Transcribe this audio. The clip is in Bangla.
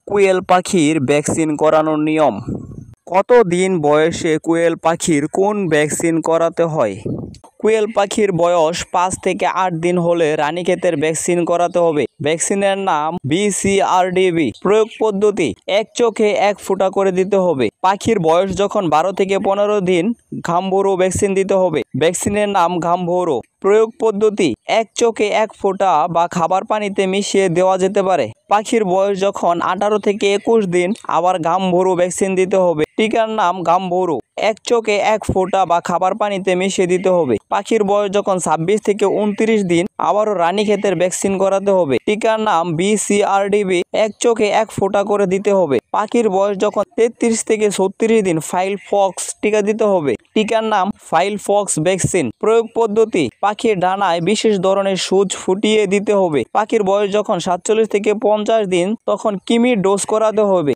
কোয়েল পাখির ভ্যাকসিন করানোর নিয়ম। কত দিন বয়সে কোয়েল পাখির কোন ভ্যাকসিন করাতে হয়? কোয়েল পাখির বয়স 5 থেকে 8 দিন হলে রানীক্ষেতের ভ্যাকসিন করাতে হবে। ভ্যাকসিনের নাম BCRDV। প্রয়োগ পদ্ধতি: এক চোখে 1 ফোঁটা করে দিতে হবে। পাখির বয়স যখন 12 থেকে 15 দিন ঘামবুড়ো ভ্যাকসিন দিতে হবে। ভ্যাকসিনের নাম ঘামবুড়ো। প্রয়োগ পদ্ধতি: এক চোখে 1 ফোঁটা বা খাবার পানিতে মিশিয়ে দেওয়া যেতে পারে। পাখির বয়স যখন 18 থেকে 21 দিন আবার ঘামবুড়ো ভ্যাকসিন দিতে হবে। টিকার নাম ঘামবুড়ো। এক চোখে 1 ফোঁটা বা খাবার পানিতে মিশিয়ে দিতে হবে। পাখির বয়স যখন 26 থেকে 29 দিন আবারও রানীক্ষেতের ভ্যাকসিন করাতে হবে। টিকার নাম BCRDV। এক চোখে 1 ফোঁটা করে দিতে হবে। পাখির বয়স যখন 33 থেকে 36 দিন ফাইল পক্স টিকা দিতে হবে। টিকার নাম ফাইল পক্স ভ্যাকসিন। প্রয়োগ পদ্ধতি: পাখির ডানায় বিশেষ ধরনের সূচ ফুটিয়ে দিতে হবে। পাখির বয়স যখন 47 থেকে 50 দিন তখন কিমি ডোজ করাতে হবে।